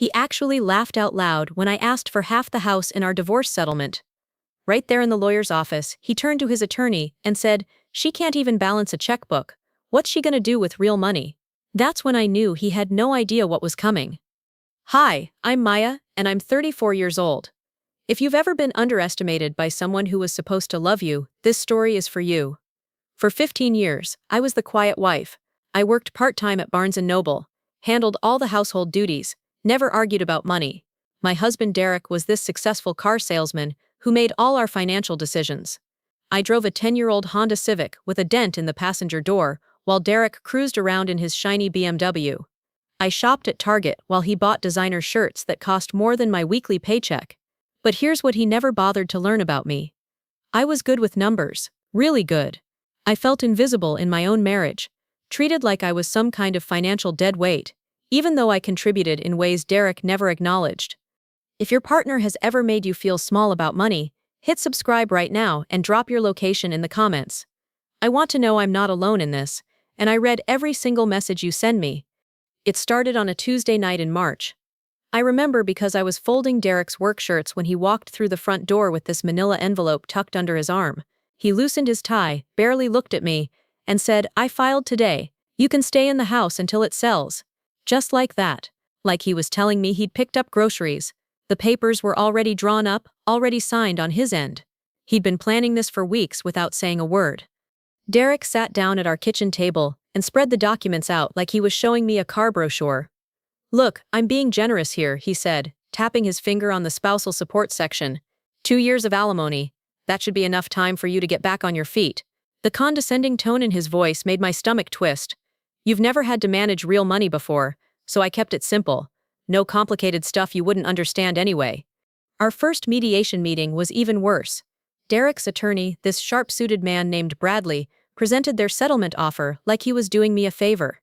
He actually laughed out loud when I asked for half the house in our divorce settlement. Right there in the lawyer's office, he turned to his attorney and said, "She can't even balance a checkbook. What's she gonna do with real money?" That's when I knew he had no idea what was coming. Hi, I'm Maya, and I'm 34 years old. If you've ever been underestimated by someone who was supposed to love you, this story is for you. For 15 years, I was the quiet wife. I worked part-time at Barnes & Noble, handled all the household duties, never argued about money. My husband Derek was this successful car salesman who made all our financial decisions. I drove a 10-year-old Honda Civic with a dent in the passenger door, while Derek cruised around in his shiny BMW. I shopped at Target while he bought designer shirts that cost more than my weekly paycheck. But here's what he never bothered to learn about me. I was good with numbers, really good. I felt invisible in my own marriage, treated like I was some kind of financial dead weight, even though I contributed in ways Derek never acknowledged. If your partner has ever made you feel small about money, hit subscribe right now and drop your location in the comments. I want to know I'm not alone in this, and I read every single message you send me. It started on a Tuesday night in March. I remember because I was folding Derek's work shirts when he walked through the front door with this manila envelope tucked under his arm. He loosened his tie, barely looked at me, and said, "I filed today. You can stay in the house until it sells." Just like that. Like he was telling me he'd picked up groceries. The papers were already drawn up, already signed on his end. He'd been planning this for weeks without saying a word. Derek sat down at our kitchen table and spread the documents out like he was showing me a car brochure. "Look, I'm being generous here," he said, tapping his finger on the spousal support section. 2 years of alimony. That should be enough time for you to get back on your feet. The condescending tone in his voice made my stomach twist. You've never had to manage real money before, so I kept it simple. No complicated stuff you wouldn't understand anyway. Our first mediation meeting was even worse. Derek's attorney, this sharp-suited man named Bradley, presented their settlement offer like he was doing me a favor.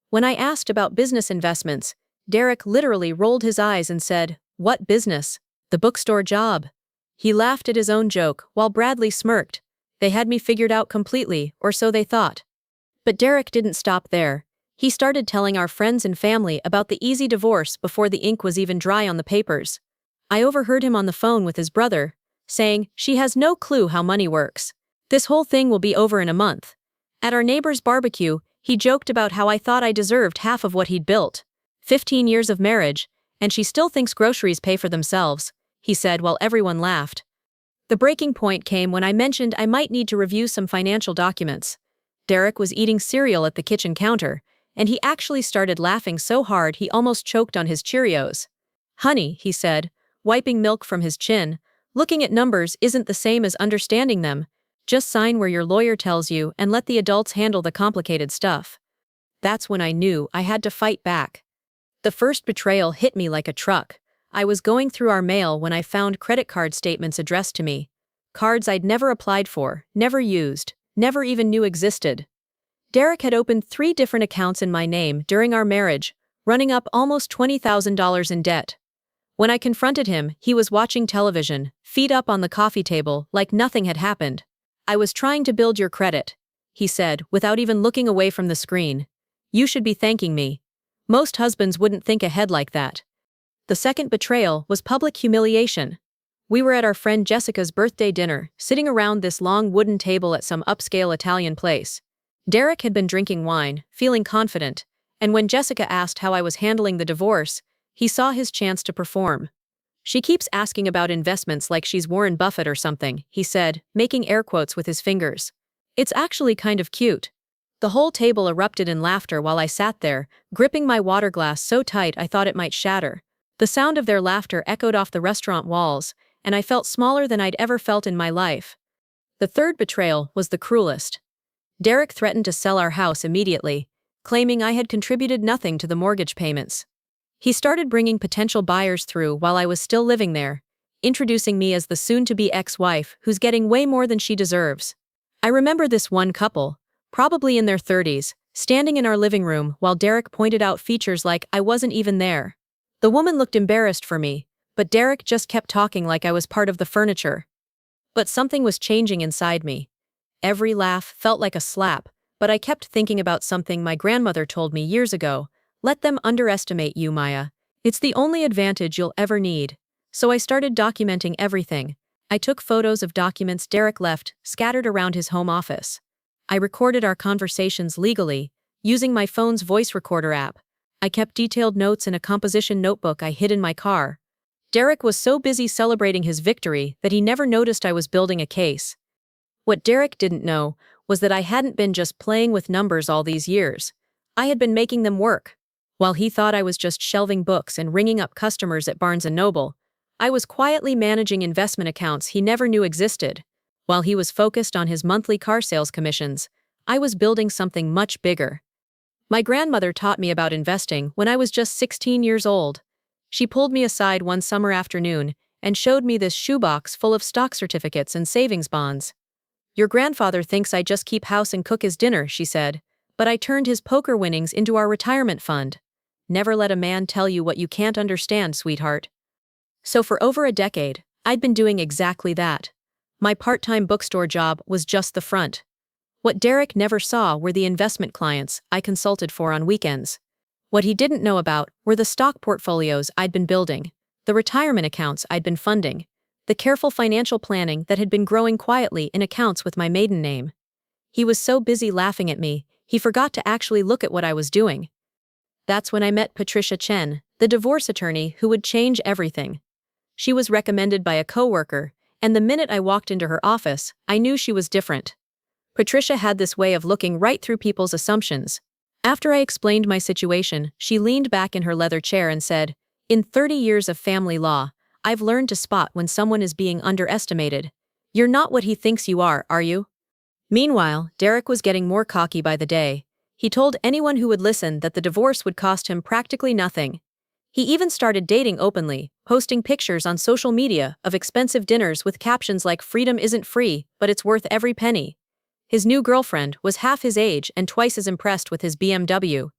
When I asked about business investments, Derek literally rolled his eyes and said, "What business? The bookstore job." He laughed at his own joke, while Bradley smirked. They had me figured out completely, or so they thought. But Derek didn't stop there. He started telling our friends and family about the easy divorce before the ink was even dry on the papers. I overheard him on the phone with his brother, saying, "She has no clue how money works. This whole thing will be over in a month." At our neighbor's barbecue, he joked about how I thought I deserved half of what he'd built. 15 years of marriage, and she still thinks groceries pay for themselves, he said while everyone laughed. The breaking point came when I mentioned I might need to review some financial documents. Derek was eating cereal at the kitchen counter, and he actually started laughing so hard he almost choked on his Cheerios. "Honey," he said, wiping milk from his chin, "looking at numbers isn't the same as understanding them. Just sign where your lawyer tells you and let the adults handle the complicated stuff." That's when I knew I had to fight back. The first betrayal hit me like a truck. I was going through our mail when I found credit card statements addressed to me. Cards I'd never applied for, never used, never even knew existed. Derek had opened 3 different accounts in my name during our marriage, running up almost $20,000 in debt. When I confronted him, he was watching television, feet up on the coffee table, like nothing had happened. "I was trying to build your credit," he said, without even looking away from the screen. "You should be thanking me. Most husbands wouldn't think ahead like that." The second betrayal was public humiliation. We were at our friend Jessica's birthday dinner, sitting around this long wooden table at some upscale Italian place. Derek had been drinking wine, feeling confident, and when Jessica asked how I was handling the divorce, he saw his chance to perform. "She keeps asking about investments like she's Warren Buffett or something," he said, making air quotes with his fingers. "It's actually kind of cute." The whole table erupted in laughter while I sat there, gripping my water glass so tight I thought it might shatter. The sound of their laughter echoed off the restaurant walls, and I felt smaller than I'd ever felt in my life. The third betrayal was the cruelest. Derek threatened to sell our house immediately, claiming I had contributed nothing to the mortgage payments. He started bringing potential buyers through while I was still living there, introducing me as the soon-to-be ex-wife who's getting way more than she deserves. I remember this one couple, probably in their 30s, standing in our living room while Derek pointed out features like I wasn't even there. The woman looked embarrassed for me, but Derek just kept talking like I was part of the furniture. But something was changing inside me. Every laugh felt like a slap, but I kept thinking about something my grandmother told me years ago. "Let them underestimate you, Maya. It's the only advantage you'll ever need. So I started documenting everything. I took photos of documents Derek left scattered around his home office. I recorded our conversations legally, using my phone's voice recorder app. I kept detailed notes in a composition notebook I hid in my car. Derek was so busy celebrating his victory that he never noticed I was building a case. What Derek didn't know was that I hadn't been just playing with numbers all these years. I had been making them work. While he thought I was just shelving books and ringing up customers at Barnes & Noble, I was quietly managing investment accounts he never knew existed. While he was focused on his monthly car sales commissions, I was building something much bigger. My grandmother taught me about investing when I was just 16 years old. She pulled me aside one summer afternoon and showed me this shoebox full of stock certificates and savings bonds. "Your grandfather thinks I just keep house and cook his dinner," she said, "but I turned his poker winnings into our retirement fund. Never let a man tell you what you can't understand, sweetheart." So for over a decade, I'd been doing exactly that. My part-time bookstore job was just the front. What Derek never saw were the investment clients I consulted for on weekends. What he didn't know about were the stock portfolios I'd been building, the retirement accounts I'd been funding, the careful financial planning that had been growing quietly in accounts with my maiden name. He was so busy laughing at me, he forgot to actually look at what I was doing. That's when I met Patricia Chen, the divorce attorney who would change everything. She was recommended by a coworker, and the minute I walked into her office, I knew she was different. Patricia had this way of looking right through people's assumptions. After I explained my situation, she leaned back in her leather chair and said, "In 30 years of family law, I've learned to spot when someone is being underestimated. You're not what he thinks you are you?" Meanwhile, Derek was getting more cocky by the day. He told anyone who would listen that the divorce would cost him practically nothing. He even started dating openly, posting pictures on social media of expensive dinners with captions like "Freedom isn't free, but it's worth every penny." His new girlfriend was half his age and twice as impressed with his BMW.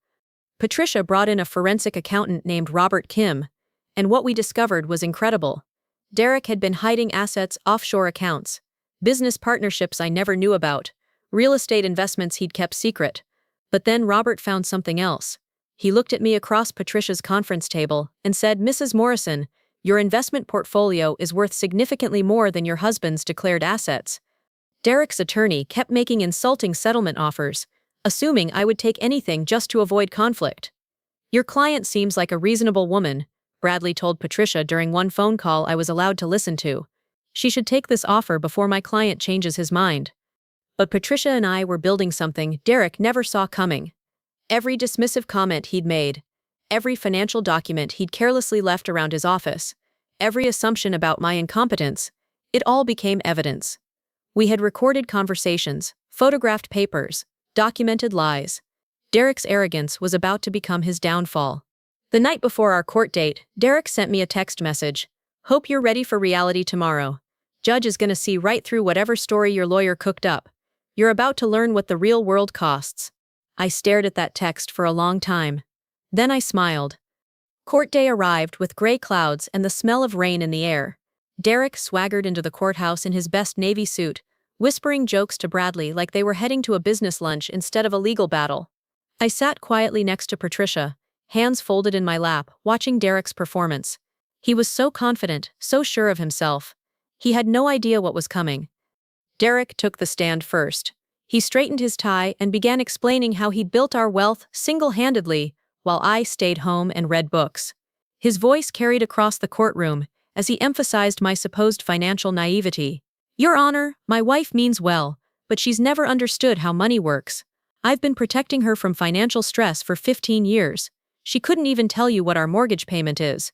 Patricia brought in a forensic accountant named Robert Kim, and what we discovered was incredible. Derek had been hiding assets, offshore accounts, business partnerships I never knew about, real estate investments he'd kept secret. But then Robert found something else. He looked at me across Patricia's conference table and said, "Mrs. Morrison, your investment portfolio is worth significantly more than your husband's declared assets." Derek's attorney kept making insulting settlement offers, assuming I would take anything just to avoid conflict. "Your client seems like a reasonable woman," Bradley told Patricia during one phone call I was allowed to listen to. "She should take this offer before my client changes his mind." But Patricia and I were building something Derek never saw coming. Every dismissive comment he'd made, every financial document he'd carelessly left around his office, every assumption about my incompetence, it all became evidence. We had recorded conversations, photographed papers, documented lies. Derek's arrogance was about to become his downfall. The night before our court date, Derek sent me a text message. "Hope you're ready for reality tomorrow. Judge is gonna see right through whatever story your lawyer cooked up. You're about to learn what the real world costs." I stared at that text for a long time. Then I smiled. Court day arrived with gray clouds and the smell of rain in the air. Derek swaggered into the courthouse in his best navy suit, whispering jokes to Bradley like they were heading to a business lunch instead of a legal battle. I sat quietly next to Patricia, hands folded in my lap, watching Derek's performance. He was so confident, so sure of himself. He had no idea what was coming. Derek took the stand first. He straightened his tie and began explaining how he'd built our wealth single-handedly, while I stayed home and read books. His voice carried across the courtroom as he emphasized my supposed financial naivety. "Your Honor, my wife means well, but she's never understood how money works. I've been protecting her from financial stress for 15 years. She couldn't even tell you what our mortgage payment is."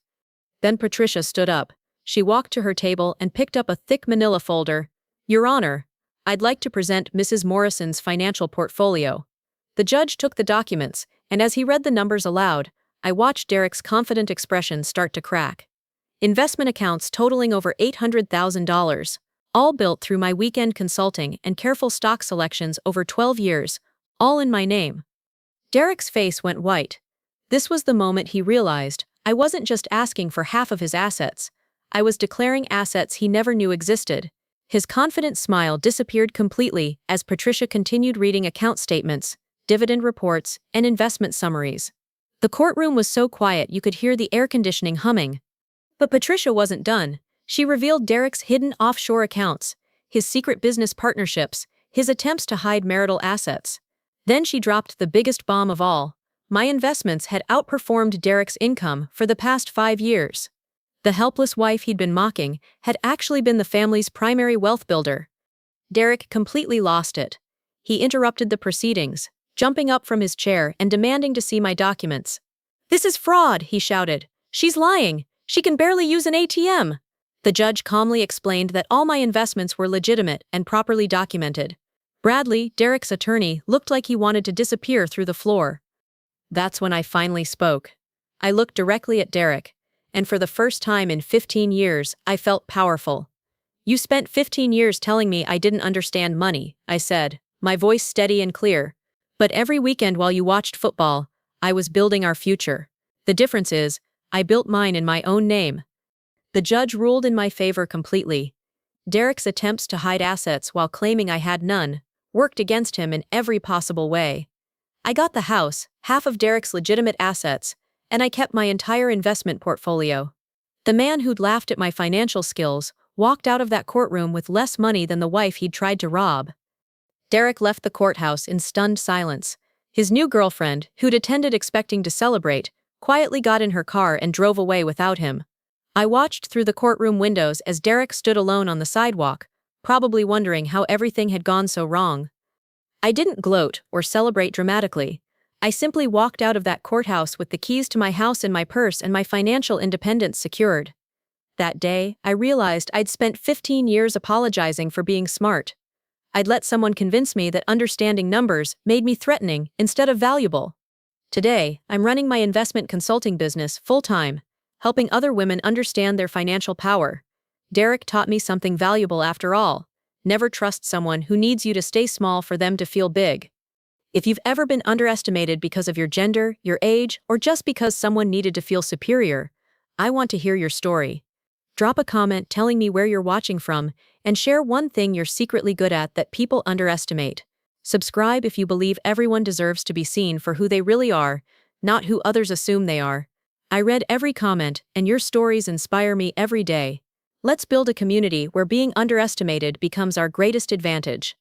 Then Patricia stood up. She walked to her table and picked up a thick manila folder. "Your Honor, I'd like to present Mrs. Morrison's financial portfolio." The judge took the documents, and as he read the numbers aloud, I watched Derek's confident expression start to crack. Investment accounts totaling over $800,000, all built through my weekend consulting and careful stock selections over 12 years, all in my name. Derek's face went white. This was the moment he realized I wasn't just asking for half of his assets. I was declaring assets he never knew existed. His confident smile disappeared completely as Patricia continued reading account statements, dividend reports, and investment summaries. The courtroom was so quiet you could hear the air conditioning humming. But Patricia wasn't done. She revealed Derek's hidden offshore accounts, his secret business partnerships, his attempts to hide marital assets. Then she dropped the biggest bomb of all. My investments had outperformed Derek's income for the past 5 years. The helpless wife he'd been mocking had actually been the family's primary wealth builder. Derek completely lost it. He interrupted the proceedings, jumping up from his chair and demanding to see my documents. "This is fraud," he shouted. "She's lying. She can barely use an ATM." The judge calmly explained that all my investments were legitimate and properly documented. Bradley, Derek's attorney, looked like he wanted to disappear through the floor. That's when I finally spoke. I looked directly at Derek, and for the first time in 15 years, I felt powerful. "You spent 15 years telling me I didn't understand money," I said, my voice steady and clear. "But every weekend while you watched football, I was building our future. The difference is, I built mine in my own name." The judge ruled in my favor completely. Derek's attempts to hide assets while claiming I had none worked against him in every possible way. I got the house, half of Derek's legitimate assets, and I kept my entire investment portfolio. The man who'd laughed at my financial skills walked out of that courtroom with less money than the wife he'd tried to rob. Derek left the courthouse in stunned silence. His new girlfriend, who'd attended expecting to celebrate, quietly got in her car and drove away without him. I watched through the courtroom windows as Derek stood alone on the sidewalk, probably wondering how everything had gone so wrong. I didn't gloat or celebrate dramatically. I simply walked out of that courthouse with the keys to my house in my purse and my financial independence secured. That day, I realized I'd spent 15 years apologizing for being smart. I'd let someone convince me that understanding numbers made me threatening instead of valuable. Today, I'm running my investment consulting business full-time, helping other women understand their financial power. Derek taught me something valuable after all. Never trust someone who needs you to stay small for them to feel big. If you've ever been underestimated because of your gender, your age, or just because someone needed to feel superior, I want to hear your story. Drop a comment telling me where you're watching from, and share one thing you're secretly good at that people underestimate. Subscribe if you believe everyone deserves to be seen for who they really are, not who others assume they are. I read every comment, and your stories inspire me every day. Let's build a community where being underestimated becomes our greatest advantage.